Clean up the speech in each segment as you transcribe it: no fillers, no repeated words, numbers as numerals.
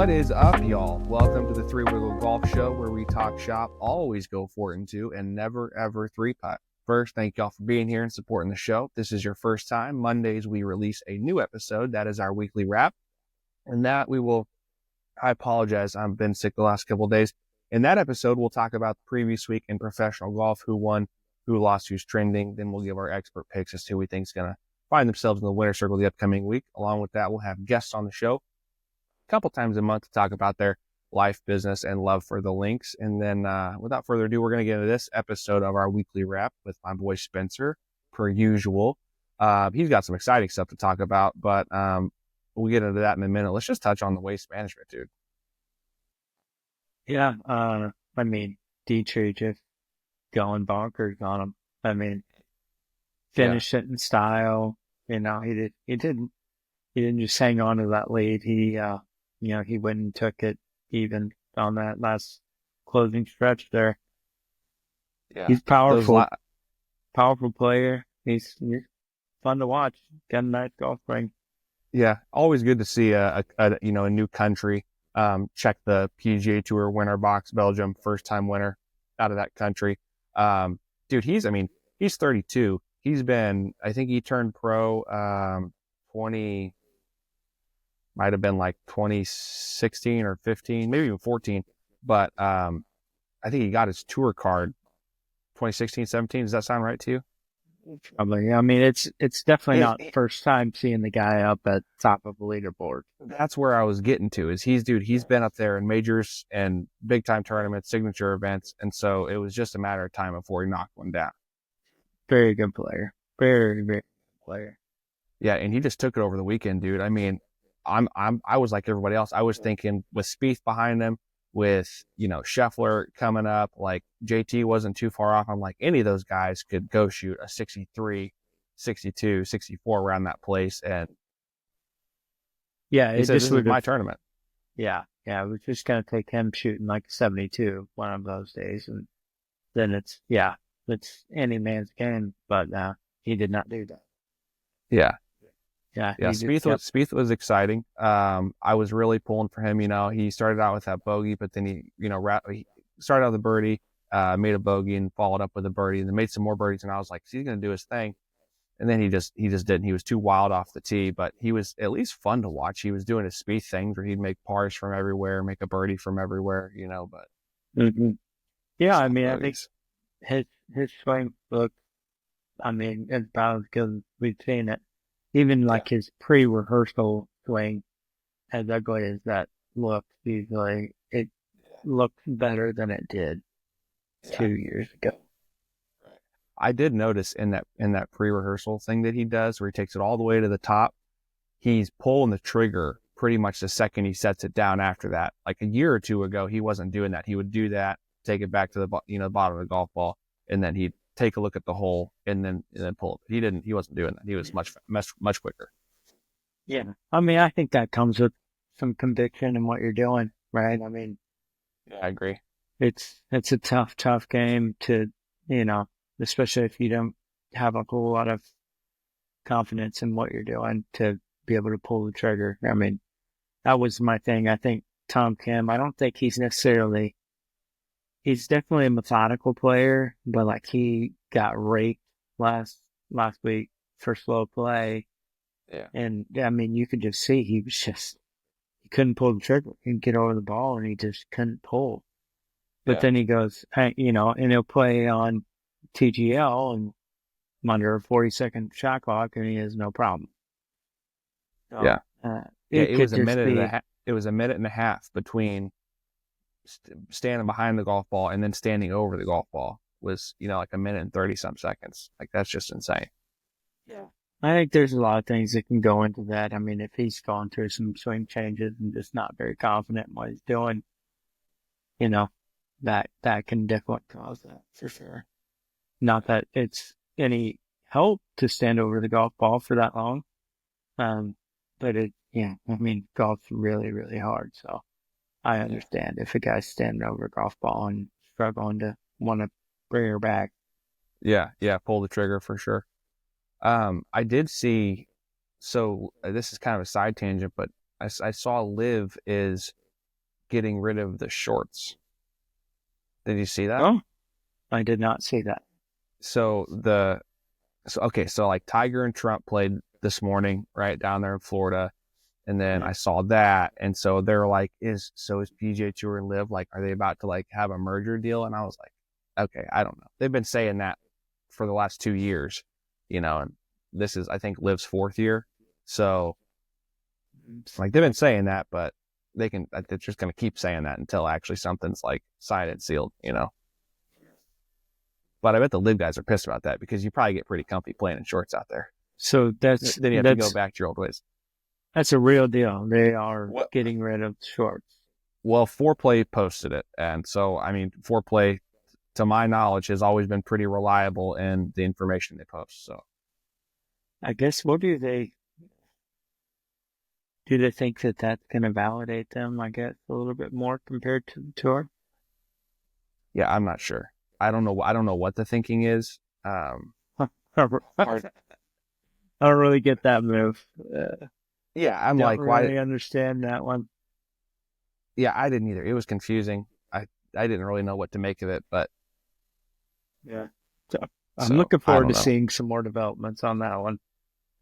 What is up, y'all? Welcome to the Three Wiggle Golf Show, where we talk shop, always go 4 and 2, and never ever 3-putt. First, thank y'all for being here and supporting the show. If this is your first time, Mondays we release a new episode. That is our weekly wrap. And that I apologize, I've been sick the last couple of days. In that episode, we'll talk about the previous week in professional golf, who won, who lost, who's trending. Then we'll give our expert picks as to who we think is going to find themselves in the winner's circle the upcoming week. Along with that, we'll have guests on the show a couple times a month to talk about their life, business, and love for the links. And then without further ado, we're going to get into this episode of our weekly wrap with my boy Spencer, per usual. He's got some exciting stuff to talk about, but we'll get into that in a minute. Let's just touch on the waste management, dude. Yeah, Dietry just going bonkers on him. Finished it in style. He didn't just hang on to that lead. He went and took it even on that last closing stretch there. Yeah, he's powerful, powerful player. He's fun to watch. Got a nice golf swing. Yeah, always good to see a new country. Check the PGA Tour winner box, Belgium, first time winner out of that country. Dude, he's 32. I think he turned pro 20, might have been like 2016 or 15, maybe even 14. But I think he got his tour card 2016, 17. Does that sound right to you? Probably. It's definitely not the first time seeing the guy up at top of the leaderboard. That's where I was getting to. He's been up there in majors and big time tournaments, signature events, and so it was just a matter of time before he knocked one down. Very good player. Very, very good player. Yeah, and he just took it over the weekend, dude. I was like everybody else. I was thinking with Spieth behind him, with, Scheffler coming up, like JT wasn't too far off. I'm like, any of those guys could go shoot a 63, 62, 64 around that place. And yeah, this is my tournament. Yeah. It was just going to take him shooting like 72 one of those days. And then it's any man's game, but he did not do that. Yeah. Yeah. Spieth was exciting. I was really pulling for him. He started out with that bogey, but then he started out with a birdie, made a bogey and followed up with a birdie, and then made some more birdies. And I was like, he's going to do his thing. And then he just didn't. He was too wild off the tee, but he was at least fun to watch. He was doing his Spieth things where he'd make pars from everywhere, make a birdie from everywhere, but. Mm-hmm. Yeah. I think his swing looked, it's about as good as we've seen it. Even his pre-rehearsal swing, as ugly as that looked, usually it looked better than it did 2 years ago. I did notice in that pre-rehearsal thing that he does, where he takes it all the way to the top, he's pulling the trigger pretty much the second he sets it down after that. Like a year or two ago, he wasn't doing that. He would do that, take it back to the bottom of the golf ball, and then he'd take a look at the hole and then pull it. He wasn't doing that. He was much quicker. Yeah. I think that comes with some conviction in what you're doing, right? Yeah, I agree. It's a tough game to, especially if you don't have a whole lot of confidence in what you're doing, to be able to pull the trigger. That was my thing. I think Tom Kim, I don't think he's definitely a methodical player, but he got raped last week for slow play. Yeah. And you could just see he couldn't pull the trigger. He'd get over the ball and he just couldn't pull. But then he goes, and he'll play on TGL and under a 40-second shot clock, and he has no problem. So, it was a minute and a half. It was a minute and a half between standing behind the golf ball and then standing over the golf ball was, like a minute and 30 some seconds. Like, that's just insane. Yeah. I think there's a lot of things that can go into that. If he's gone through some swing changes and just not very confident in what he's doing, that can definitely cause that for sure. Not that it's any help to stand over the golf ball for that long. But golf's really, really hard. So I understand if a guy's standing over a golf ball and struggling to want to bring her back. Yeah, pull the trigger for sure. I did see, so this is kind of a side tangent, but I saw Liv is getting rid of the shorts. Did you see that? Oh, I did not see that. So like Tiger and Trump played this morning right down there in Florida, and then I saw that, and so they're like, is PGA Tour and Live, like, are they about to like have a merger deal? And I was like, okay, I don't know. They've been saying that for the last 2 years, and this is, I think, Liv's 4th year. So like they've been saying that, but they're just going to keep saying that until actually something's like signed and sealed, But I bet the Live guys are pissed about that, because you probably get pretty comfy playing in shorts out there. So then you have to go back to your old ways. That's a real deal. They are getting rid of shorts. Well, Foreplay posted it. And so, I mean, Foreplay, to my knowledge, has always been pretty reliable in the information they post. So I guess, what do they think that that's going to validate them, I guess, a little bit more compared to the Tour? Yeah, I'm not sure. I don't know what the thinking is. I don't really get that move. Yeah, I'm don't like, really why? Understand that one. Yeah, I didn't either. It was confusing. I didn't really know what to make of it, but yeah. So I'm looking forward to seeing some more developments on that one.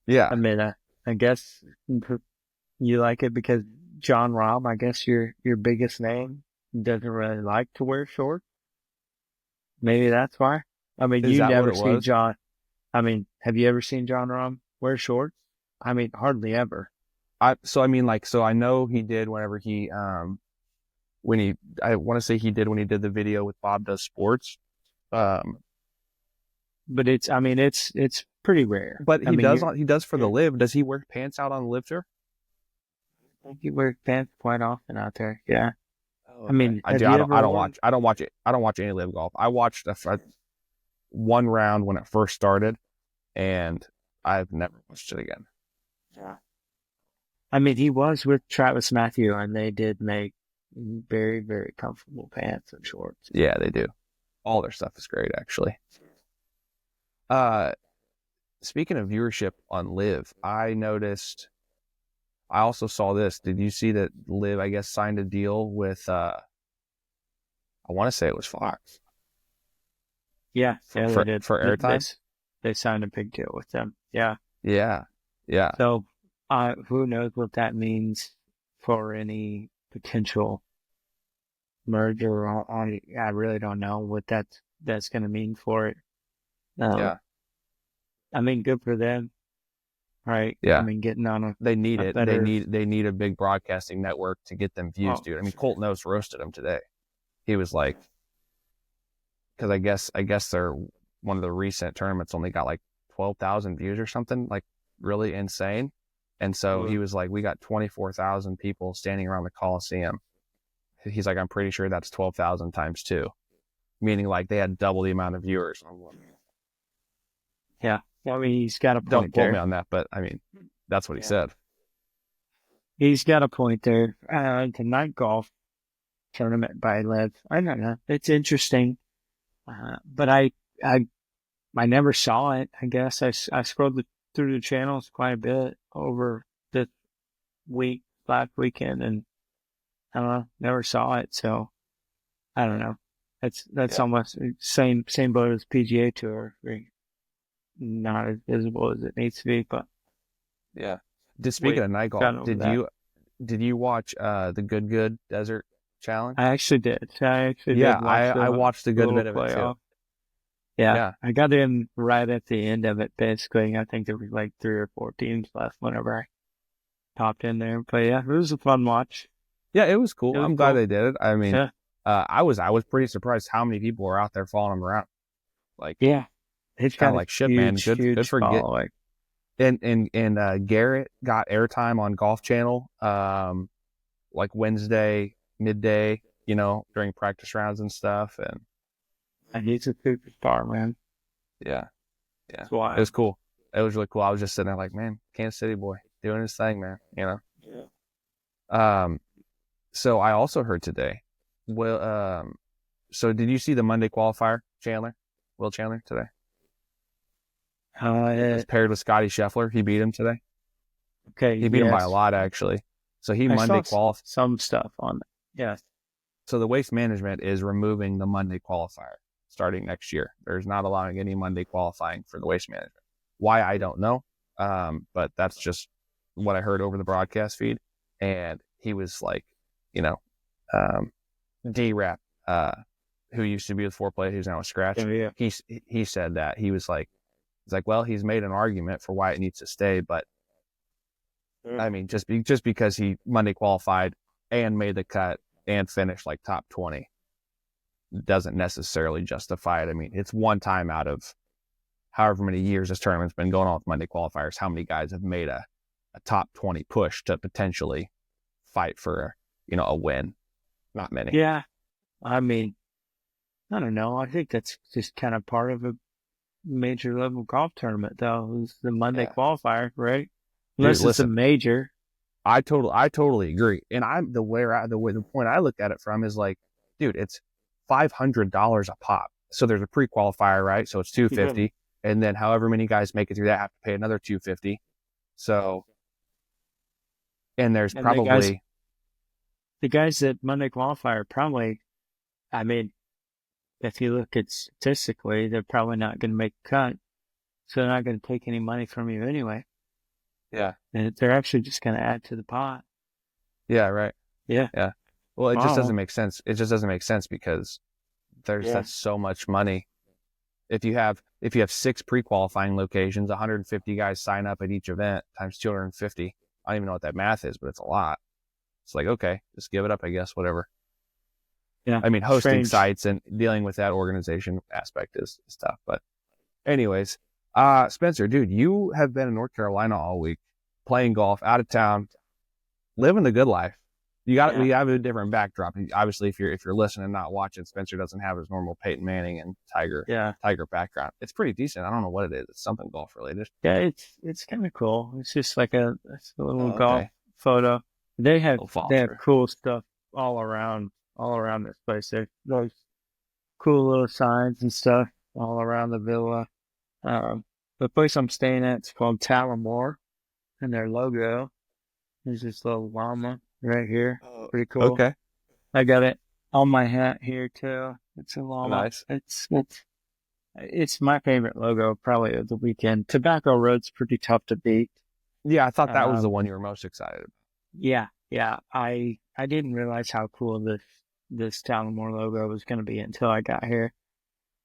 Yeah. I mean, I guess you like it because John Rahm, I guess your biggest name, doesn't really like to wear shorts. Maybe that's why. I mean, you never see John. I mean, have you ever seen John Rahm wear shorts? I mean, hardly ever. I know he did whenever he when he did the video with Bob Does Sports. But it's pretty rare. But he does for the Live. Does he wear pants out on the Live Tour? I think he wears pants quite often out there. Yeah. Oh, okay. I mean, I don't watch any Live golf. I watched one round when it first started, and I've never watched it again. Yeah. I mean, he was with Travis Matthew, and they did make very, very comfortable pants and shorts. Yeah, they do. All their stuff is great, actually. Speaking of viewership on Live, I also saw this. Did you see that Live, I guess, signed a deal with, I want to say it was Fox. Yeah, for airtime. They signed a big deal with them. Yeah. Yeah. Yeah. So, who knows what that means for any potential merger? I really don't know what that's going to mean for it. Yeah. I mean, good for them, right? Yeah. I mean, getting on they need it. They need a big broadcasting network to get them views, dude. I mean, Colton Oast roasted him today. He was like, because I guess they're one of the recent tournaments only got like 12,000 views or something, like really insane. And so he was like, we got 24,000 people standing around the Coliseum. He's like, I'm pretty sure that's 12,000 times 2, meaning like they had double the amount of viewers. Yeah. I mean, he's got a point. Don't quote me on that, but I mean, that's what he said. He's got a point there. The night golf tournament by Liv, I don't know. It's interesting. But I never saw it. I guess I scrolled through the channels quite a bit over this last weekend, and I don't know, never saw it. So I don't know. That's almost same boat as PGA Tour. Not as visible as it needs to be, but yeah. Speaking of night golf, did you watch the Good Desert Challenge? I actually did. I watched a good bit of it too. Yeah, I got in right at the end of it, basically. I think there were like 3 or 4 teams left whenever I popped in there. But yeah, it was a fun watch. Yeah, it was cool. I'm glad they did it. I mean, I was pretty surprised how many people were out there following him around. Like, yeah, it's kind of like shit, man. Good for following. And Garrett got airtime on Golf Channel, like Wednesday midday, during practice rounds and stuff. And he's a superstar, man. Yeah. It was cool. It was really cool. I was just sitting there like, man, Kansas City boy doing his thing, man. Yeah. So I also heard today. Well, so did you see the Monday qualifier, Will Chandler today? He was paired with Scottie Scheffler. He beat him today. Okay. He beat him by a lot, actually. So he Monday qualified. Some stuff on it. Yes. So the Waste Management is removing the Monday qualifier starting next year. There's not allowing any Monday qualifying for the Waste Management. Why, I don't know. But that's just what I heard over the broadcast feed. And he was like, you know, D-Rap, who used to be with Foreplay, who's now with Scratch. Yeah. He said that he was like, well, he's made an argument for why it needs to stay, but I mean, just because he Monday qualified and made the cut and finished like top 20 doesn't necessarily justify it. I mean, it's one time out of however many years this tournament's been going on with Monday qualifiers, how many guys have made a top 20 push to potentially fight for, a win? Not many. Yeah. I mean, I don't know. I think that's just kind of part of a major level golf tournament, though. It's the Monday qualifier, right? Unless Dude, it's a major. I totally agree. And the point I look at it from is like, dude, it's $500 a pop. So there's a pre-qualifier, right? So it's $250, and then however many guys make it through that have to pay another $250. So, and there's probably the guys that Monday qualifier probably, I mean, if you look at statistically, they're probably not going to make a cut, so they're not going to take any money from you anyway. Yeah, and they're actually just going to add to the pot. Yeah, right. Yeah. Well, it just doesn't make sense. It just doesn't make sense because that's so much money. If you have 6 pre-qualifying locations, 150 guys sign up at each event times 250. I don't even know what that math is, but it's a lot. It's like, okay, just give it up, I guess, whatever. Yeah. I mean, hosting sites and dealing with that organization aspect is tough. But anyways, Spencer, dude, you have been in North Carolina all week, playing golf, out of town, living the good life. We have a different backdrop. Obviously, if you're listening and not watching, Spencer doesn't have his normal Peyton Manning and Tiger background. It's pretty decent. I don't know what it is. It's something golf related. Yeah, it's kind of cool. It's just like a little golf photo. They have cool stuff all around this place. There's those cool little signs and stuff all around the villa. The place I'm staying at is called Talamore, and their logo is this little llama right here. Pretty cool. Okay. I got it on my hat here too. It's a llama. Nice. It's my favorite logo probably of the weekend. Tobacco Road's pretty tough to beat. Yeah, I thought that was the one you were most excited about. Yeah. I didn't realize how cool this Talamore logo was going to be until I got here.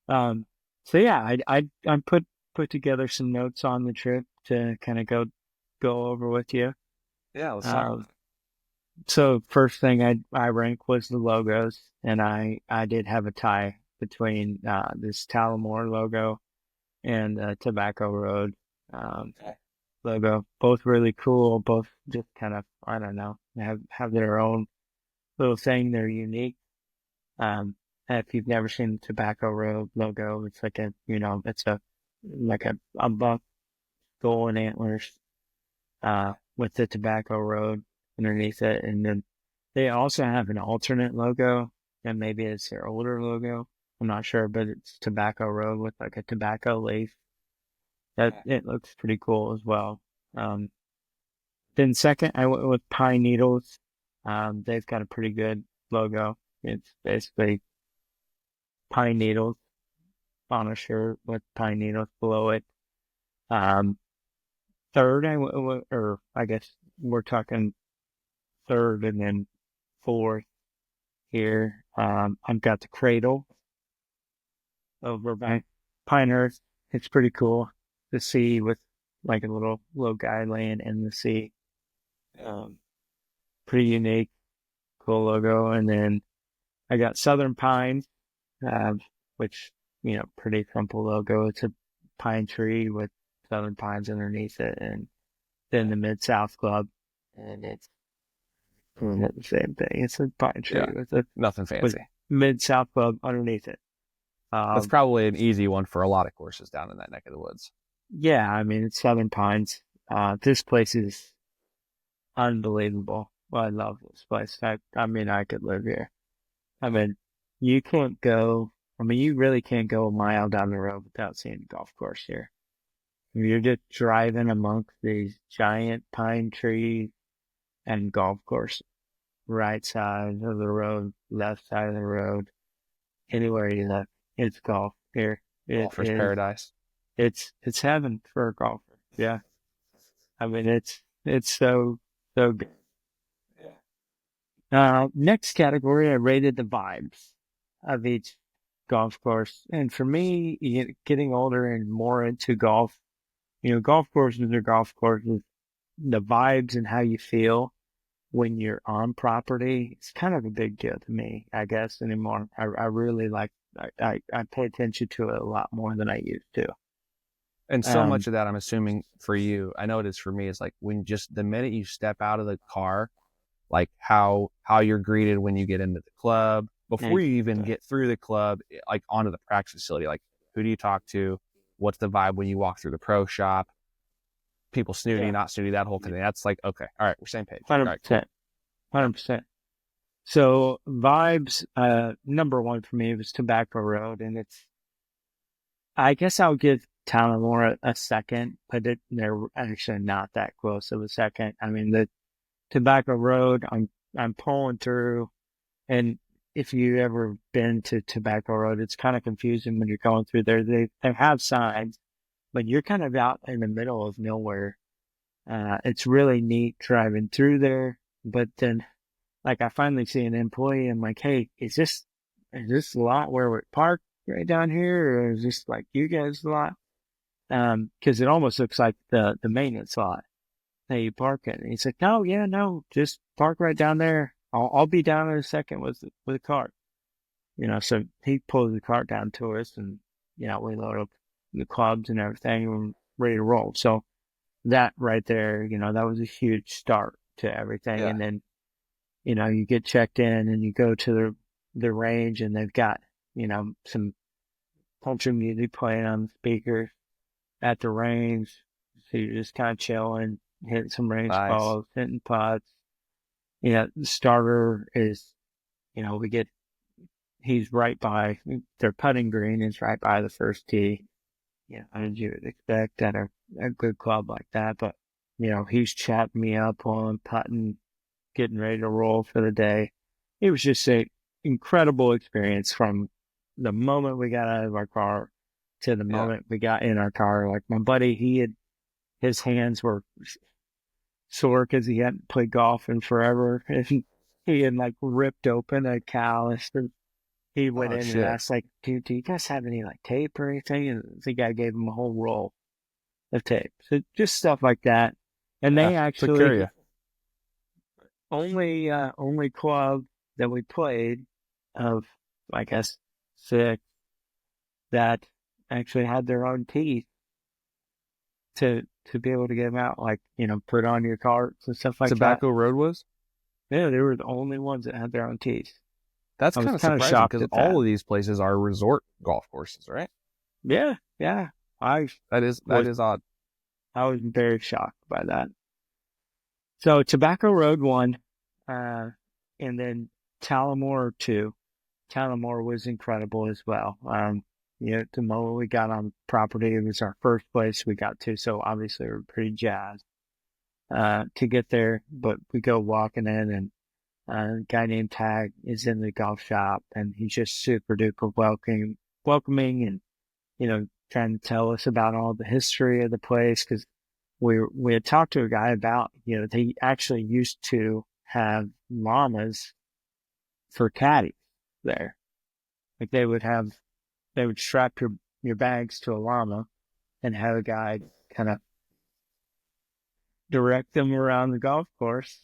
So yeah, I put together some notes on the trip to kind of go over with you. Yeah, let's talk. So first thing I ranked was the logos, and I did have a tie between this Talamore logo and Tobacco Road logo. Both really cool. Both just kind of, I don't know, have their own little thing. They're unique. If you've never seen the Tobacco Road logo, it's like a buck skull and antlers with the Tobacco Road underneath it. And then they also have an alternate logo, and maybe it's their older logo. I'm not sure, but it's Tobacco Road with like a tobacco leaf. It looks pretty cool as well. Then second, I went with Pine Needles. They've got a pretty good logo. It's basically pine needles on a shirt with pine needles below it. Third, I guess we're talking third and then fourth here. I've got the Cradle over by Pinehurst. It's pretty cool to see with like a little guy laying in the sea. Pretty unique, cool logo. And then I got Southern Pines, which, pretty simple logo. It's a pine tree with Southern Pines underneath it, and then the Mid-South Club, and it's the same thing. It's a pine tree with nothing fancy. Mid-South Club underneath it. That's probably an easy one for a lot of courses down in that neck of the woods. Yeah, I mean, it's Southern Pines. This place is unbelievable. Well, I love this place. I mean, I could live here. I mean, you really can't go a mile down the road without seeing a golf course here. You're just driving amongst these giant pine trees and golf courses. right side of the road, left side of the road, anywhere you look, it's golf here. It Golfer's is, paradise. it's heaven for a golfer. Yeah. I mean, it's so good. Next category, I rated the vibes of each golf course. And for me, getting older and more into golf, golf courses are golf courses. The vibes and how you feel when you're on property, it's kind of a big deal to me, I guess, anymore. I really like, I pay attention to it a lot more than I used to. And so much of that, I'm assuming for you, I know it is for me, is like when just the minute you step out of the car, like how you're greeted when you get into the club, before you even get through the club, like onto the practice facility, like who do you talk to? What's the vibe when you walk through the pro shop? People snooty, not snooty, that whole thing. That's like, okay, all right, we're same page. 100%. All right, cool. 100%. So vibes, number one for me was Tobacco Road, and I guess I'll give Tullamore a second, but they're actually not that close of a second. I mean, the Tobacco Road, I'm pulling through, and if you ever been to Tobacco Road, it's kind of confusing when you're going through there. They have signs, but you're kind of out in the middle of nowhere. It's really neat driving through there, but then, like, I finally see an employee. I'm like, hey, is this the lot where we park right down here, or is this like you guys' lot? Because it almost looks like the maintenance lot that you park in. And he's like, no, just park right down there. I'll be down in a second with the cart. So he pulls the cart down to us, and we load up the clubs and everything, and we're ready to roll. So that right there, that was a huge start to everything. Yeah. And then you get checked in and you go to the range, and they've got, some country music playing on the speakers at the range. So you're just kind of chilling, hitting some range balls, hitting putts. The starter is, he's right by, their putting green is right by the first tee. As you would expect at a good club like that. But, he's chatting me up while I'm putting, getting ready to roll for the day. It was just an incredible experience from the moment we got out of our car to the moment we got in our car. Like, my buddy, his hands were sore because he hadn't played golf in forever. And he had like ripped open a callus. And he went in and asked, like, do you guys have any like tape or anything? And the guy gave him a whole roll of tape. So just stuff like that. And they actually only club that we played of, I guess, 6 that actually had their own teeth to be able to get them out, like, put on your carts and stuff like Tobacco Road was? Yeah, they were the only ones that had their own teeth. That's kind of surprising because all of these places are resort golf courses, right? Yeah. That is odd. I was very shocked by that. So Tobacco Road 1, and then Tullamore 2. Tullamore was incredible as well. The moment we got on property, it was our first place we got to, so obviously we were pretty jazzed to get there. But we go walking in, and a guy named Tag is in the golf shop, and he's just super duper welcoming, and trying to tell us about all the history of the place, because we had talked to a guy about they actually used to have llamas for caddies there. Like they would strap your bags to a llama and have a guy kind of direct them around the golf course,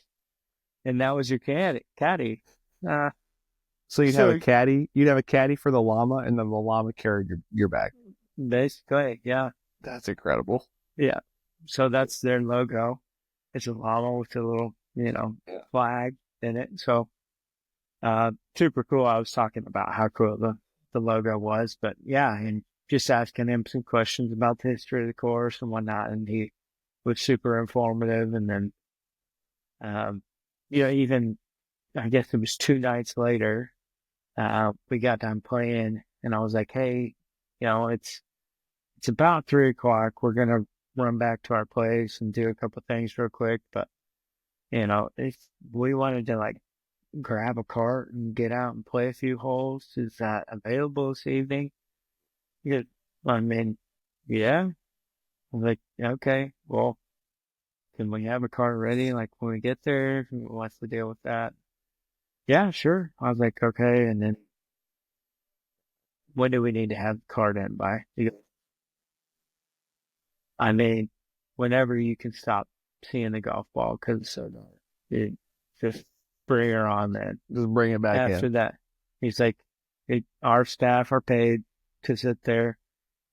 and that was your caddy. So you'd have a caddy. You'd have a caddy for the llama, and then the llama carried your bag. Basically, yeah. That's incredible. Yeah. So that's their logo. It's a llama with a little, flag in it. So, super cool. I was talking about how cool the logo was, but yeah, and just asking him some questions about the history of the course and whatnot, and he was super informative. And then, even I guess it was 2 nights later, we got done playing, and I was like, hey, it's about 3:00. We're gonna run back to our place and do a couple things real quick, but if we wanted to like grab a cart and get out and play a few holes? Is that available this evening? Yeah, I mean, yeah. I'm like, okay, well, can we have a cart ready? Like when we get there, what's the deal with that? Yeah, sure. I was like, okay. And then when do we need to have the cart in by? He goes, I mean, whenever you can stop seeing the golf ball because it's so dark. You just bring her on then. Just bring it back After in. that, he's like, our staff are paid to sit there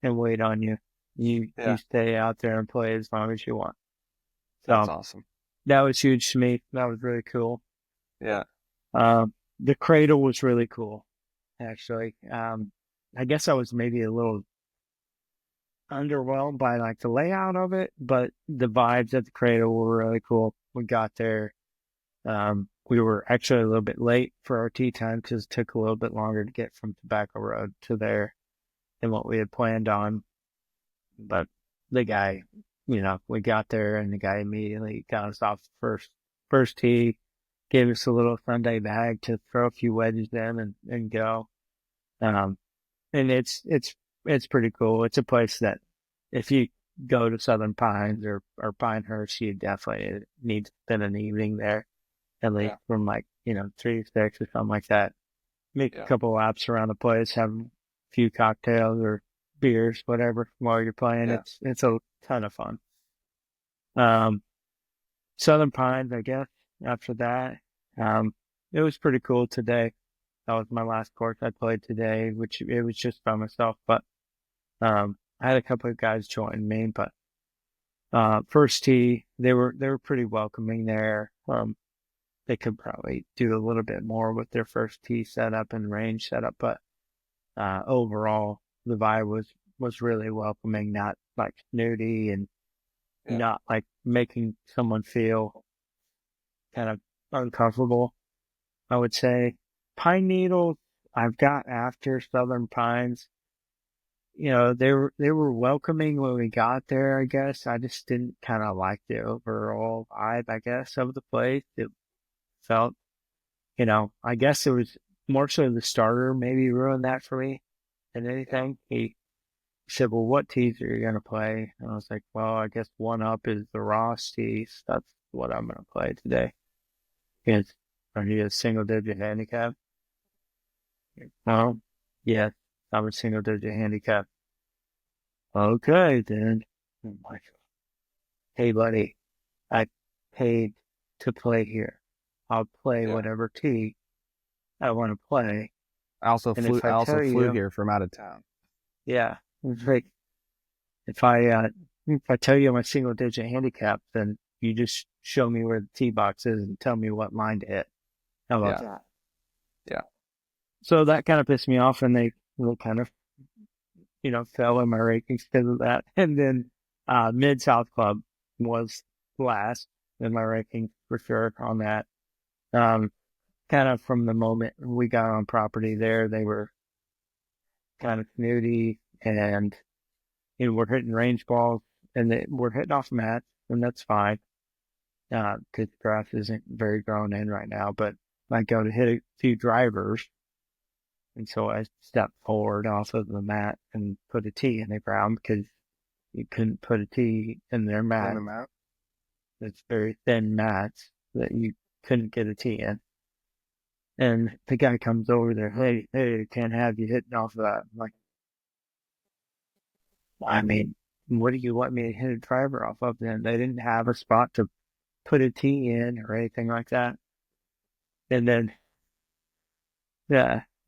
and wait on you. You stay out there and play as long as you want. So That's awesome. that was huge to me. That was really cool. Yeah. The cradle was really cool, actually. I guess I was maybe a little underwhelmed by like the layout of it, but the vibes at the cradle were really cool. We got there. We were actually a little bit late for our tee time because it took a little bit longer to get from Tobacco Road to there than what we had planned on. But the guy, we got there and the guy immediately got us off the first tee, gave us a little Sunday bag to throw a few wedges in and go. And it's pretty cool. It's a place that if you go to Southern Pines or Pinehurst, you definitely need to spend an evening there, at least from 3 to 6 or something like that. Make a couple laps around the place, have a few cocktails or beers, whatever, while you're playing. Yeah. It's a ton of fun. Southern Pines, I guess, after that. It was pretty cool today. That was my last course I played today, which it was just by myself, but I had a couple of guys join me, but first tee, they were pretty welcoming there. They could probably do a little bit more with their first tee setup and range setup, but overall the vibe was really welcoming, not like snooty and not like making someone feel kind of uncomfortable, I would say. Pine Needles, I've got after Southern Pines. They were welcoming when we got there, I guess. I just didn't kind of like the overall vibe, I guess, of the place. It felt, I guess it was more so the starter maybe ruined that for me than anything. He said, well, what tees are you going to play? And I was like, well, I guess one up is the Ross tees. That's what I'm going to play today. Are you a single-digit handicap? Oh, yes, I'm a single-digit handicap. Okay, then. Oh my God. Hey, buddy, I paid to play here. I'll play whatever tee I want to play. I also flew here from out of town. Yeah. It's like, if I tell you I'm a single-digit handicap, then you just show me where the tee box is and tell me what line to hit. How about that? Yeah. So that kind of pissed me off, and they kind of, fell in my rankings because of that. And then Mid-South Club was last in my rankings for sure on that. Kind of from the moment we got on property there, they were kind of snooty, and we're hitting range balls, and we're hitting off mats, and that's fine because the grass isn't very grown in right now. But I go to hit a few drivers, and so I stepped forward off of the mat and put a tee in the ground because you couldn't put a tee in their mat. It's very thin mats that you couldn't get a tee in. And the guy comes over there, hey, can't have you hitting off of that. I'm like, I mean, what do you want me to hit a driver off of then? They didn't have a spot to put a tee in or anything like that. And then,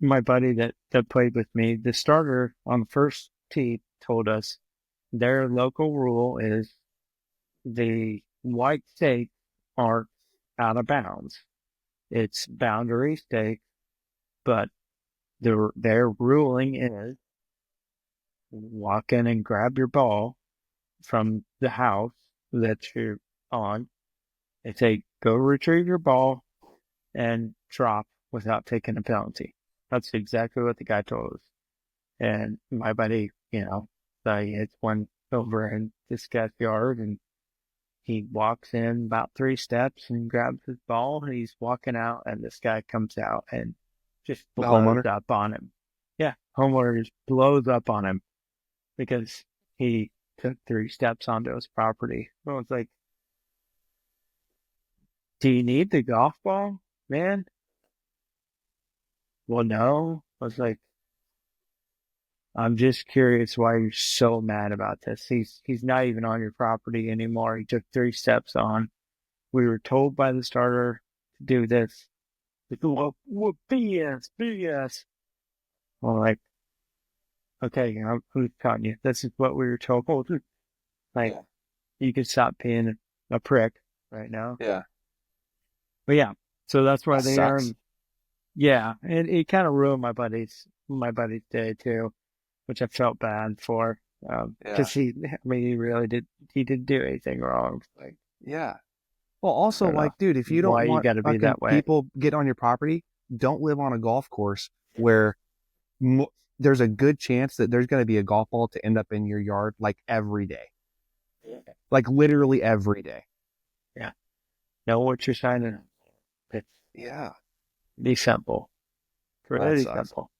my buddy that played with me, the starter on the first tee told us their local rule is the white stakes are out of bounds. It's boundary stakes, but their ruling is walk in and grab your ball from the house that you're on. They say, go retrieve your ball and drop without taking a penalty. That's exactly what the guy told us. And my buddy, so he hits one over in this guy's yard and he walks in about 3 steps and grabs his ball, and he's walking out, and this guy comes out and just The blows homeowner? up on him. Yeah, homeowner just blows up on him because he took 3 steps onto his property. I was like, do you need the golf ball, man? Well, no. I was like, I'm just curious why you're so mad about this. He's not even on your property anymore. He took 3 steps on. We were told by the starter to do this. Like, well, BS, BS. Well, like, okay, who's telling you? This is what we were told. Like, you can stop being a prick right now. Yeah. But yeah, so that's why That they sucks. are. Yeah, and it kind of ruined my buddy's day too, which I felt bad for. Yeah. Because he didn't do anything wrong. Like, Yeah. Well, also, I don't know like, dude, if you don't why you want got to be fucking that way. people get on your property, don't live on a golf course where there's a good chance that there's going to be a golf ball to end up in your yard like every day. Like literally every day. Yeah. Know what you're signing up for. It's Yeah. be simple. Pretty sucks. simple.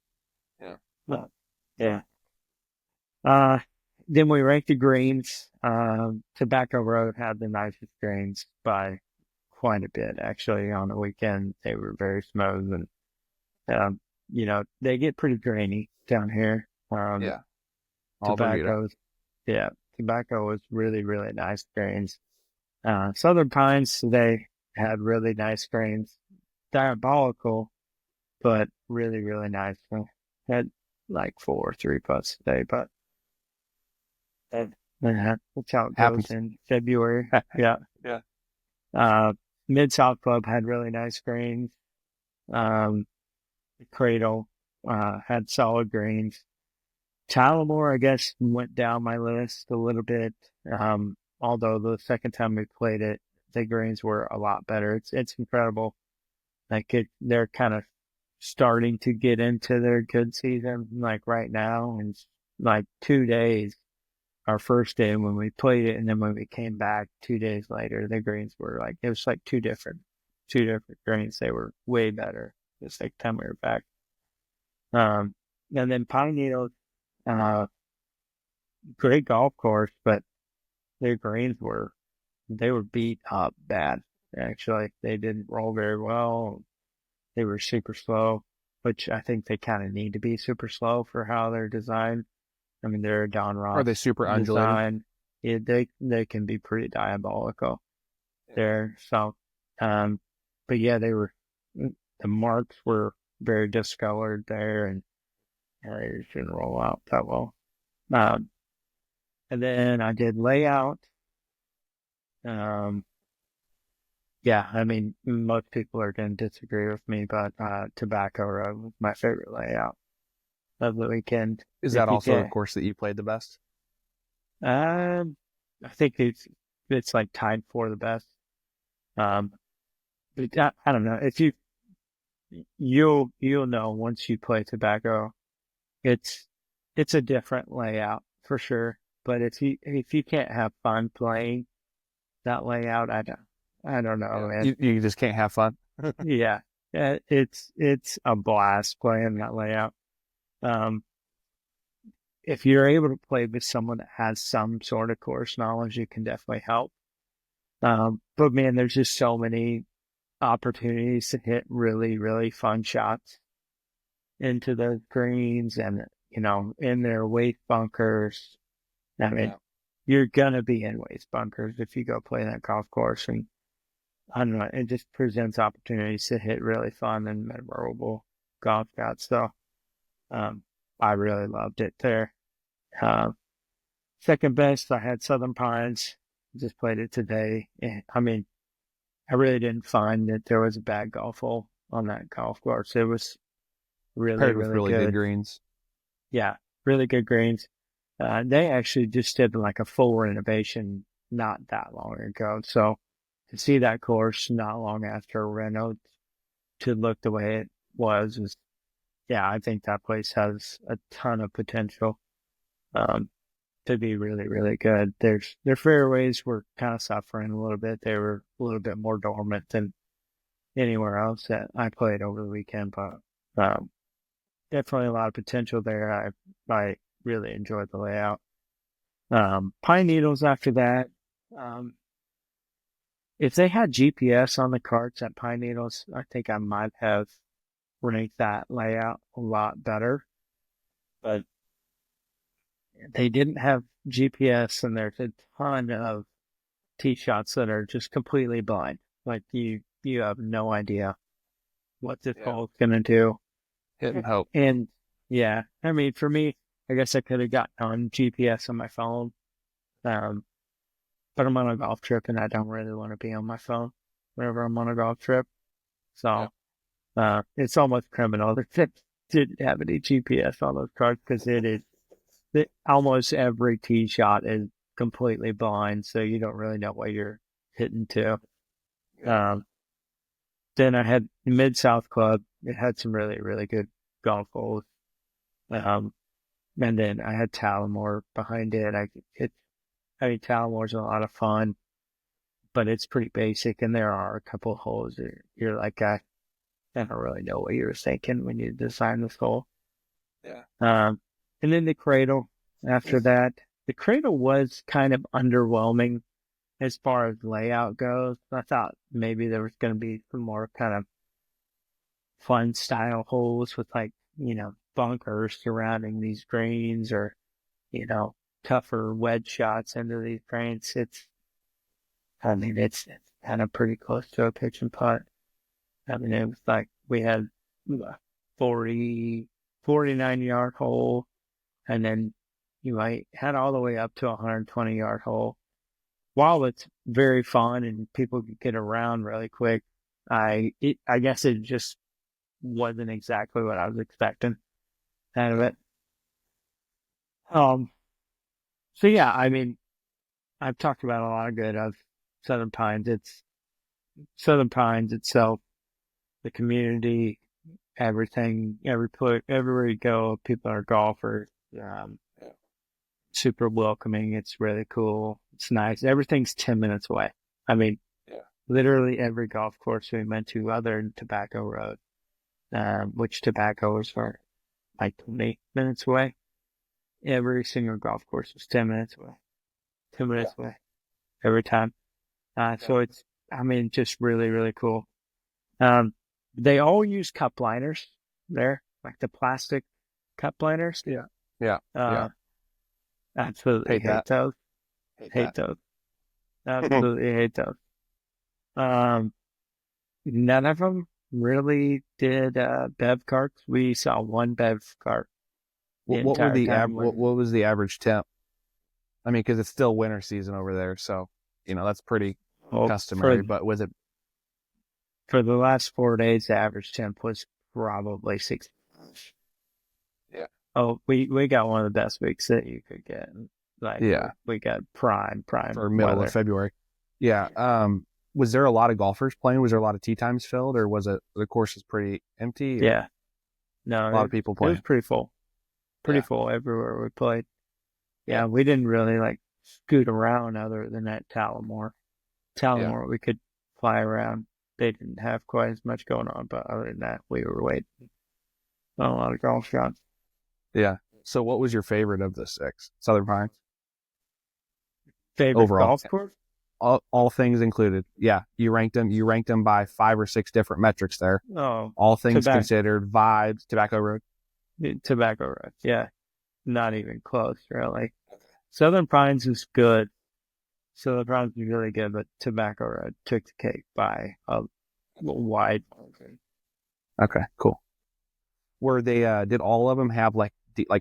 Yeah. But, yeah. Then we ranked the greens. Tobacco Road had the nicest greens by quite a bit. Actually, on the weekend, they were very smooth, and they get pretty grainy down here. Yeah. All Bermuda. Tobacco was really, really nice grains. Southern Pines, they had really nice grains. Diabolical, but really, really nice. Had like 4 or 3 putts a day, but that's how it Happens. goes in February. Yeah. Yeah. Mid-South Club had really nice greens. Cradle had solid greens. Tullamore, I guess, went down my list a little bit. Although the second time we played it, the greens were a lot better. It's incredible. They're kind of starting to get into their good season, like right now. And like 2 days, our first day when we played it, and then when we came back 2 days later, the greens were like, it was like two different greens. They were way better the second time we were back. And then Pine Needles, great golf course, but their greens were beat up bad. Actually, they didn't roll very well. They were super slow, which I think they kind of need to be super slow for how they're designed. I mean, they're a Don Ross Are they super undulating? design. They can be pretty diabolical there. So, but yeah, the marks were very discolored there, and they didn't roll out that well. And then I did layout. Yeah, I mean, most people are going to disagree with me, but Tobacco Road was my favorite layout of the weekend. Is that also the course that you played the best? I think it's like tied for the best. But I don't know if you'll know once you play Tobacco, it's a different layout for sure. But if you can't have fun playing that layout, I don't know, man. You just can't have fun. Yeah, it's a blast playing that layout. If you're able to play with someone that has some sort of course knowledge, it can definitely help. But man, there's just so many opportunities to hit really, really fun shots into the greens and, in their waste bunkers. I mean, you're going to be in waste bunkers if you go play that golf course. And I don't know, it just presents opportunities to hit really fun and memorable golf shots. So, I really loved it there. Second best, I had Southern Pines. Just played it today. I mean, I really didn't find that there was a bad golf hole on that golf course. It was really, really good greens. Yeah, really good greens. They actually just did like a full renovation not that long ago. So to see that course not long after reno to look the way it was yeah, I think that place has a ton of potential. to be really, really good. Their fairways were kind of suffering a little bit. They were a little bit more dormant than anywhere else that I played over the weekend, but definitely a lot of potential there. I really enjoyed the layout. Pine Needles after that. If they had GPS on the carts at Pine Needles, I think I might have ranked that layout a lot better. But they didn't have GPS, and there's a ton of tee shots that are just completely blind. Like you have no idea what this hole is gonna do. Hit and hope. And yeah, I mean, for me, I guess I could have gotten on GPS on my phone. But I'm on a golf trip and I don't really want to be on my phone whenever I'm on a golf trip. So, it's almost criminal that didn't have any GPS on those cards because almost every tee shot is completely blind. So you don't really know what you're hitting to. Then I had Mid-South Club. It had some really, really good golf holes. And then I had Talamore behind it. Talamore's a lot of fun, but it's pretty basic. And there are a couple of holes that you're like, I don't really know what you were thinking when you designed this hole. Yeah. And then the Cradle after that. The Cradle was kind of underwhelming as far as layout goes. I thought maybe there was going to be some more kind of fun style holes with bunkers surrounding these greens or, tougher wedge shots into these greens. It's kind of pretty close to a pitch and putt. I mean, it was like we had 49-yard hole, and then you might had all the way up to a 120-yard hole. While it's very fun and people can get around really quick, I guess it just wasn't exactly what I was expecting out of it. So yeah, I mean, I've talked about a lot of good of Southern Pines. It's Southern Pines itself, the community, everything, everywhere you go, people are golfers. Super welcoming. It's really cool. It's nice. Everything's 10 minutes away. I mean, literally every golf course we went to other than Tobacco Road, which Tobacco was for like 20 minutes away. Every single golf course was 10 minutes away. 2 minutes away every time. So it's, just really, really cool. They all use cup liners there, like the plastic cup liners. Yeah. Absolutely hate those. Hate those. Absolutely hate those. None of them really did bev carts. We saw one bev cart. What was the average temp? I mean, because it's still winter season over there, so that's pretty customary. But was it for the last 4 days? The average temp was probably 60. Yeah. Oh, we got one of the best weeks that you could get. We got prime for middle weather. of February. Yeah. Was there a lot of golfers playing? Was there a lot of tee times filled, or was it the course was pretty empty? Yeah. No, a lot of people playing. It was pretty full. Pretty full everywhere we played. Yeah, we didn't really scoot around other than at Talamore. We could fly around. They didn't have quite as much going on, but other than that, we were waiting on a lot of golf shots. Yeah. So what was your favorite of the 6? Southern Pines? Favorite overall golf course? All things included. Yeah. You ranked them by 5 or 6 different metrics there. Oh. All things considered, vibes, Tobacco Road. Tobacco Road. Yeah. Not even close, really. Southern Pines is good. Southern Pines is really good, but Tobacco Road took the cake by a wide margin. Okay, cool. Were they, did all of them have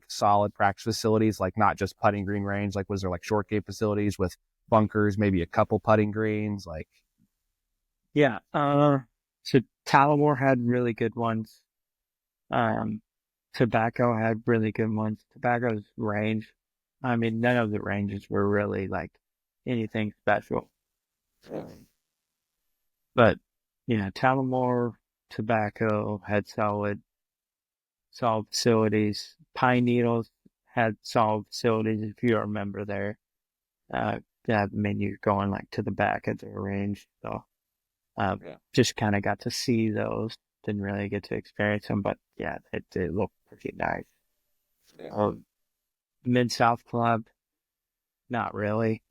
solid practice facilities, not just putting green range? Was there short game facilities with bunkers, maybe a couple putting greens? Yeah. So Talamore had really good ones. Tobacco had really good ones. Tobacco's range, none of the ranges were really anything special. But Talamore, Tobacco had solid facilities. Pine Needles had solid facilities, if you remember there. That mean you're going like to the back of their range. So just kind of got to see those. Didn't really get to experience them, but yeah, it looked pretty nice. Yeah. Mid-South Club, not really.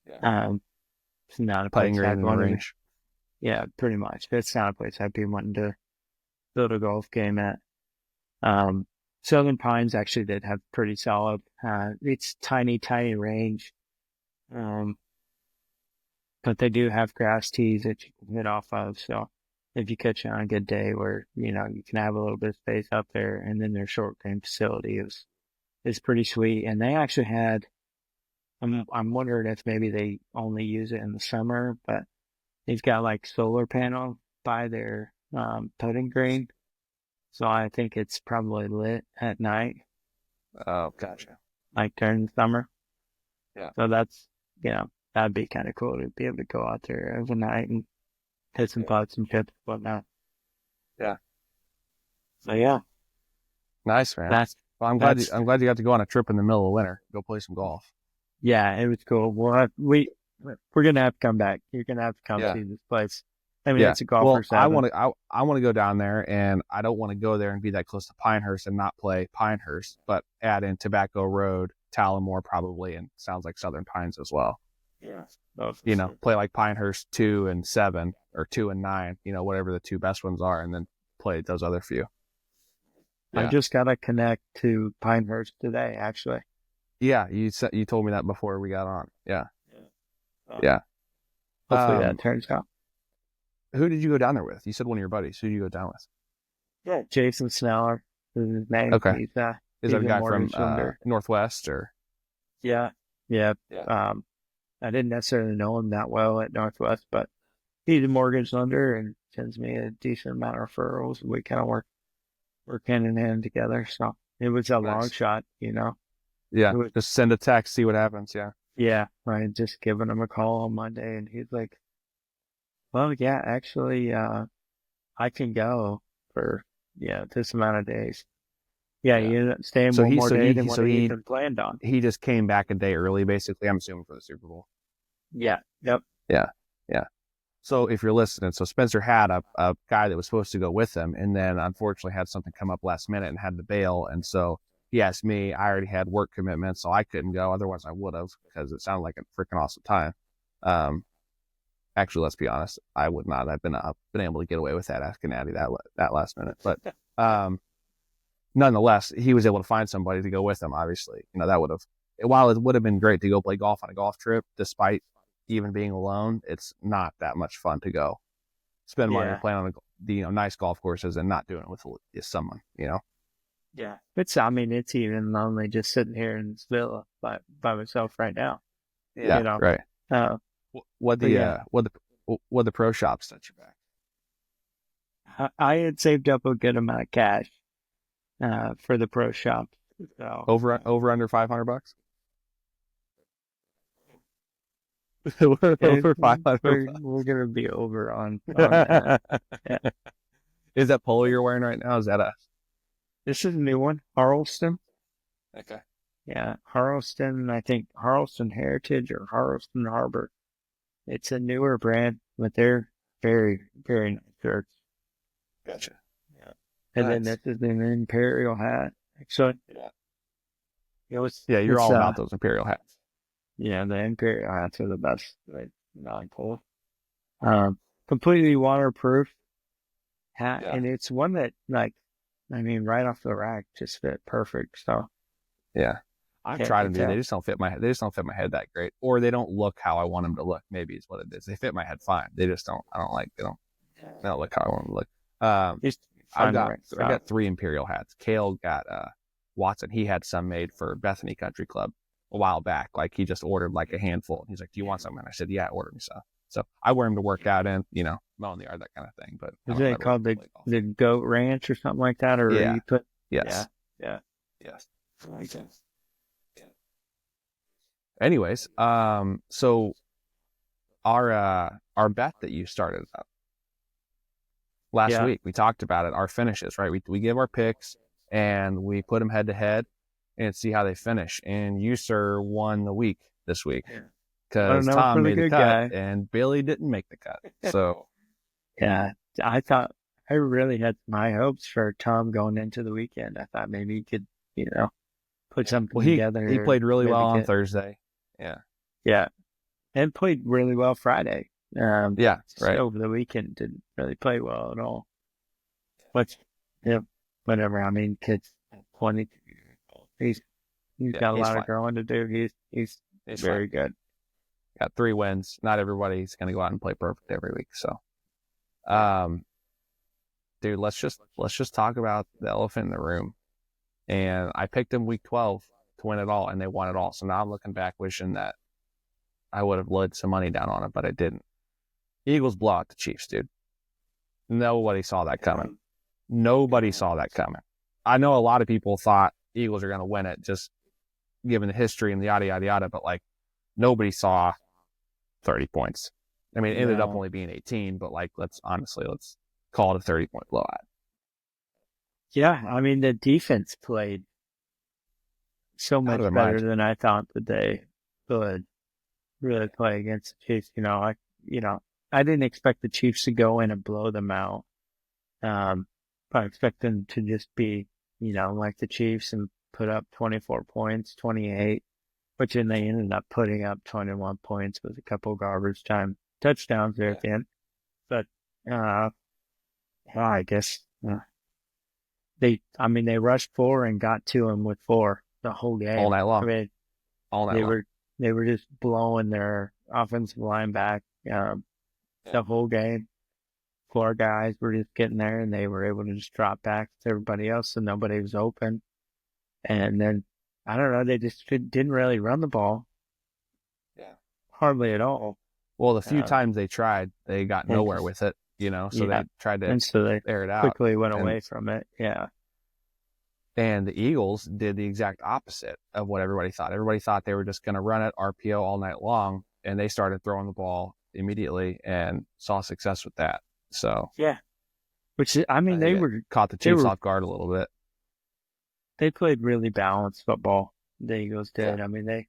Yeah. It's not a Putting place green I'd in the want to. range. Yeah, pretty much. It's not a place I'd be wanting to build a golf game at. Southern Pines actually did have pretty solid. It's tiny range. But they do have grass tees that you can hit off of. So if you catch it on a good day where, you can have a little bit of space up there, and then their short game facility is pretty sweet. And they actually had, I'm wondering if maybe they only use it in the summer, but they've got like solar panels by their putting green. So I think it's probably lit at night. Oh, gotcha. Like during the summer. Yeah. So that's, that'd be kind of cool to be able to go out there overnight and hit some putts and chips and whatnot. Yeah. So yeah. Nice, man. I'm glad you got to go on a trip in the middle of winter. Go play some golf. Yeah, it was cool. We're gonna have to come back. You're gonna have to come see this place. I mean, it's a golfer's heaven. I want to go down there, and I don't want to go there and be that close to Pinehurst and not play Pinehurst, but add in Tobacco Road, Tallamore probably, and sounds like Southern Pines as well. Yeah. Play like Pinehurst 2 and 7 or 2 and 9, whatever the two best ones are, and then play those other few. Yeah. I just got to connect to Pinehurst today, actually. Yeah, you told me that before we got on. Yeah. Yeah. Hopefully that turns out. Who did you go down there with? You said one of your buddies. Who did you go down with? Yeah, Jason Sneller is his name. Okay. He's is that a guy from Northwest or? Yeah. I didn't necessarily know him that well at Northwest, but he's a mortgage lender and sends me a decent amount of referrals. We kind of work hand in hand together. So it was a long shot, Yeah. Just send a text, see what happens. Yeah. Yeah. Right. Just giving him a call on Monday, and he's like, well, yeah, actually, I can go for, this amount of days. Yeah, you ended up staying one more day than what he had planned on. He just came back a day early, basically, I'm assuming, for the Super Bowl. Yeah. Yep. Yeah. So if you're listening, so Spencer had a guy that was supposed to go with him, and then unfortunately had something come up last minute and had to bail. And so he asked me. I already had work commitments, so I couldn't go. Otherwise, I would have, because it sounded like a freaking awesome time. Actually, let's be honest, I would not have been able to get away with that asking Addy that last minute. But nonetheless, he was able to find somebody to go with him. Obviously, that would have, while it would have been great to go play golf on a golf trip, despite even being alone, it's not that much fun to go spend money playing on the nice golf courses and not doing it with someone. Yeah, it's even lonely just sitting here in this villa by myself right now. Yeah, right. What the pro shop set you back? I had saved up a good amount of cash for the pro shop. So, over under $500. Over 500. We're gonna be over on that. Yeah. Is that polo you're wearing right now? Is that This is a new one, Harleston. Okay. Yeah, Harleston. I think Harleston Heritage or Harleston Harbor. It's a newer brand, but they're very, very nice shirts. Gotcha. Yeah. And then this is an Imperial hat. Actually. Yeah. You're all about those Imperial hats. Yeah, the Imperial hats are the best. Right? Non-cold. Completely waterproof hat, and it's one that, right off the rack, just fit perfect. So. Yeah. I've tried them, dude. They just don't fit my head. They just don't fit my head that great, or they don't look how I want them to look. Maybe is what it is. They fit my head fine. They just don't. I don't like. They don't look how I want them to look. I got 3 Imperial hats. Kale got Watson. He had some made for Bethany Country Club a while back. Like he just ordered like a handful. He's like, "Do you want some?" And I said, "Yeah, order me some." So I wear them to work out in, mow in the yard, that kind of thing. But is it called the Goat Ranch or something like that? Or you put yes. Okay. Anyways, so our bet that you started up last week, we talked about it. Our finishes, right? We give our picks and we put them head to head, and see how they finish. And you, sir, won the week this week because know, Tom for the made the good cut guy. and Billy didn't make the cut. So Yeah, I thought I really had my hopes for Tom going into the weekend. I thought maybe he could, put something well, together. he played really maybe well on Thursday. Yeah, and played really well Friday. Yeah, right. Over the weekend, didn't really play well at all. But whatever. I mean, kid's 20. He's got a lot of growing to do. He's very good. Got 3 wins. Not everybody's going to go out and play perfect every week. So, dude, let's just talk about the elephant in the room. And I picked them week 12 to win it all, and they won it all. So now I'm looking back, wishing that I would have laid some money down on it, but I didn't. Eagles blow out the Chiefs, dude. Nobody saw that coming. Nobody saw that coming. I know a lot of people thought Eagles are going to win it, just given the history and the yada, yada, yada, but like nobody saw 30 points. I mean, it ended up only being 18, but like, let's call it a 30-point blowout. Yeah, I mean, the defense played so much better than I thought that they could really play against the Chiefs. I didn't expect the Chiefs to go in and blow them out. I expect them to just be, like the Chiefs and put up 24 points, 28, which then they ended up putting up 21 points with a couple garbage time touchdowns there at the end. But, I guess, they rushed 4 and got to him with 4 the whole game. All night long. I mean, they were just blowing their offensive line back, the whole game. 4 guys were just getting there, and they were able to just drop back to everybody else, so nobody was open. And then, I don't know, they just didn't really run the ball. Yeah. Hardly at all. Well, the few times they tried, they got nowhere with it, so they tried to air it out. Quickly went away from it, yeah. And the Eagles did the exact opposite of what everybody thought. Everybody thought they were just going to run it RPO all night long, and they started throwing the ball immediately and saw success with that. So yeah, which they were caught the Chiefs off guard a little bit. They played really balanced football. The Eagles did. Yeah. I mean,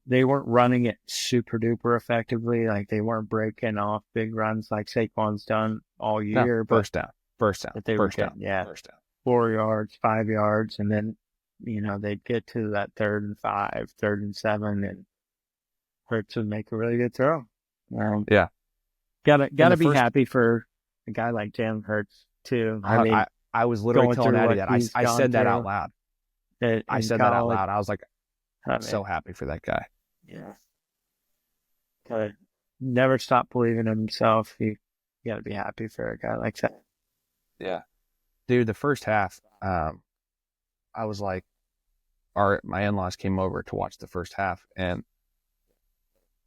they weren't running it super duper effectively. Like they weren't breaking off big runs like Saquon's done all year. No, first down. But they were getting, first down. 4 yards, 5 yards, and then they'd get to that 3rd and 5, 3rd and 7, and Hurts would make a really good throw. Yeah. Gotta be happy for a guy like Jalen Hurts too. I was literally telling Addie that. I said that out loud. I said that out loud. I was like, I'm so happy for that guy. Yeah. Never stop believing in himself. You gotta be happy for a guy like that. Yeah. Dude, the first half, I was like, my in-laws came over to watch the first half, and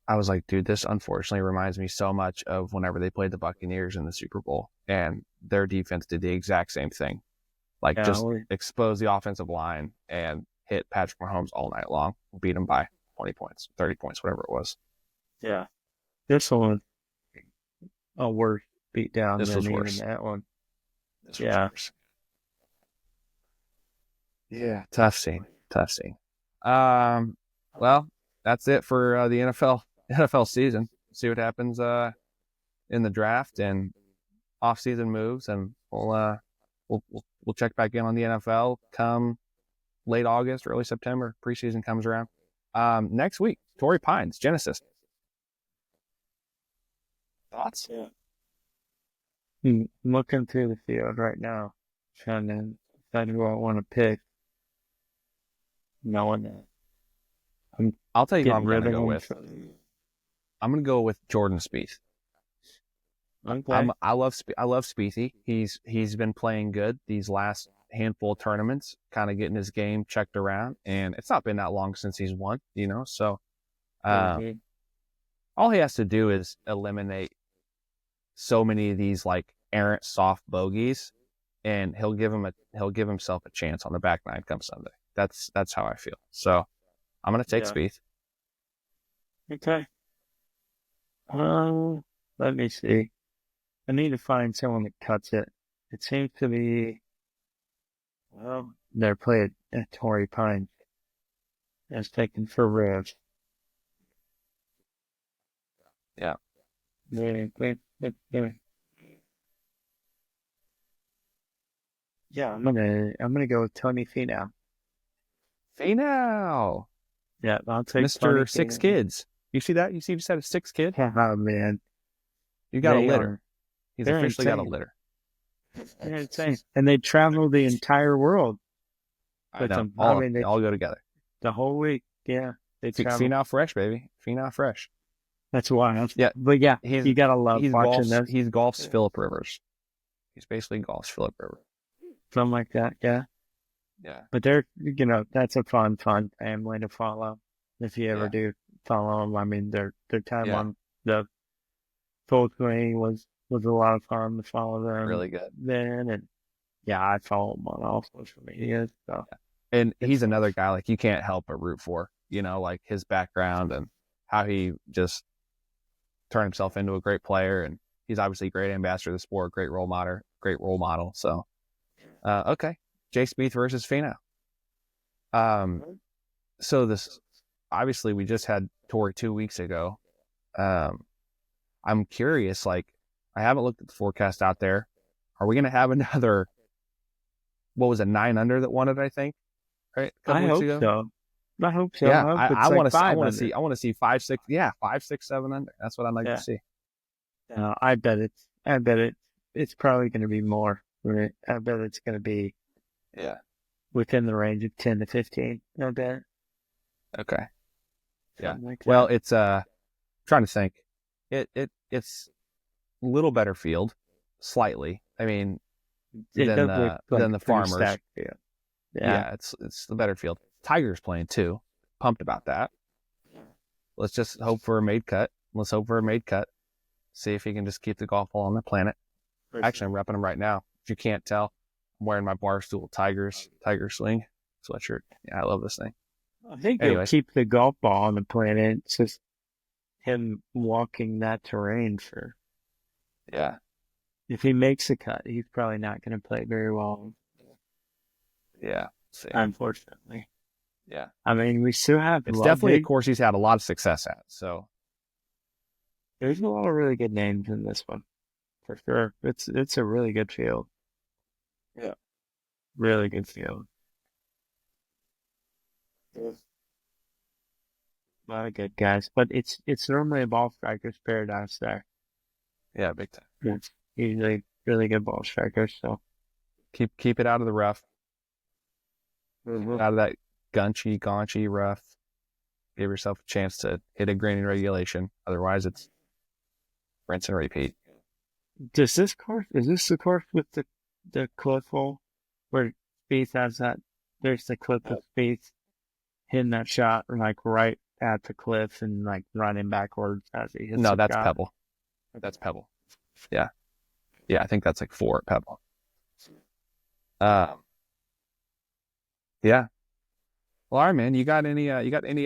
I was like, dude, this unfortunately reminds me so much of whenever they played the Buccaneers in the Super Bowl, and their defense did the exact same thing. Like, just expose the offensive line and hit Patrick Mahomes all night long, beat him by 20 points, 30 points, whatever it was. Yeah. This one, a worse beat down than even worse. That one. This was worse. Yeah, tough scene. Well, that's it for the NFL season. See what happens in the draft and off-season moves, and we'll check back in on the NFL come late August, early September. Preseason comes around. Next week, Torrey Pines, Genesis. Thoughts? Yeah. I'm looking through the field right now, trying to decide who I want to pick. Knowing that. I'll tell you who I'm going to go with. I'm going to go with Jordan Spieth. Okay. I love Spiethy. He's been playing good these last handful of tournaments, kind of getting his game checked around, and it's not been that long since he's won, so all he has to do is eliminate so many of these like errant soft bogeys, and he'll give himself a chance on the back nine come Sunday. That's how I feel. So I'm going to take Spieth. Okay. Let me see. I need to find someone that cuts it. It seems to be, they at Torrey Pines. That's taken for Riv. Yeah. Yeah, I'm gonna go with Tony Finau. Finau, Yeah, I'll take Mr. Six Kids. You see that? You see, you just had a 6th kid. Oh man, You got They a litter. He's they're officially got a insane. litter. They're insane, and they travel the entire world I with know. them. All, I mean, they all go together. the whole week. Yeah, they travel. Finau fresh, baby. Finau fresh. That's wild. Yeah, But yeah, he's you gotta love watching this. He's golf's Phillip Rivers. He's basically golf's Phillip Rivers. Something like that. Yeah. Yeah. But they're, that's a fun family to follow. If you ever do follow them, I mean, their time on the full swing was a lot of fun to follow them. Really good. Then, and I follow them on all social media. So. And he's another guy like you can't help but root for, like his background and how he just turned himself into a great player. And he's obviously a great ambassador of the sport, great role model. So, okay. Jay Spieth versus Finau. So this, obviously we just had Torrey 2 weeks ago. I'm curious, like, I haven't looked at the forecast out there. Are we going to have another, what was it, 9 under that won it, I think? Right? I hope so. Yeah, I want to see 5, 6, 7 under. That's what I'd like to see. I bet it's probably going to be more. Right? I bet it's going to be within the range of 10 to 15. I bet. Okay. Yeah. Like well, it's trying to think. It's a little better field, slightly. I mean, than the Farmers. Yeah, it's the better field. Tiger's playing too. Pumped about that. Let's just hope for a made cut. See if he can just keep the golf ball on the planet. Actually, I'm repping him right now. If you can't tell, I'm wearing my Barstool Tiger Swing sweatshirt. Yeah, I love this thing. I think he'll keep the golf ball on the planet. It's just him walking that terrain for. Yeah. If he makes a cut, he's probably not going to play very well. Yeah. Unfortunately. Yeah. I mean, we still have. It's definitely a course he's had a lot of success at. So. There's a lot of really good names in this one, for sure. It's a really good field. Yeah. Really good field. A lot of good guys, but it's normally a ball striker's paradise there. Yeah, big time. It's usually really good ball strikers. So keep it out of the rough. Out of that gaunchy rough. Give yourself a chance to hit a green in regulation. Otherwise, it's rinse and repeat. Is this the course with the cliff hole where Spieth has that? There's the cliff of Spieth hitting that shot like right at the cliff and like running backwards as he hits. No, that's Pebble. That's Pebble. Yeah, I think that's like 4 at Pebble. Yeah. Well, all right, man. You got any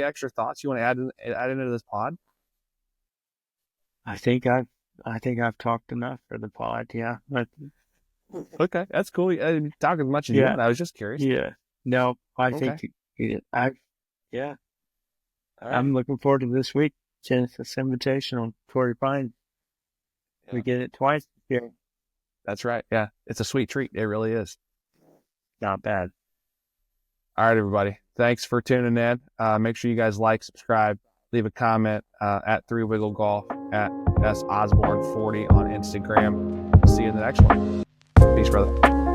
extra thoughts you want to add into this pod? I think I've talked enough for the pod. Yeah. Okay, that's cool. I didn't talk as much as you want. I was just curious. Yeah. No, I think Right. I'm looking forward to this week. Genesis Invitational, Torrey Pines. Yeah. We get it twice this year. That's right. Yeah, it's a sweet treat. It really is. Not bad. All right, everybody. Thanks for tuning in. Make sure you guys like, subscribe, leave a comment at 3Wiggle Golf, at S Osborne 40 on Instagram. See you in the next one. Peace, brother.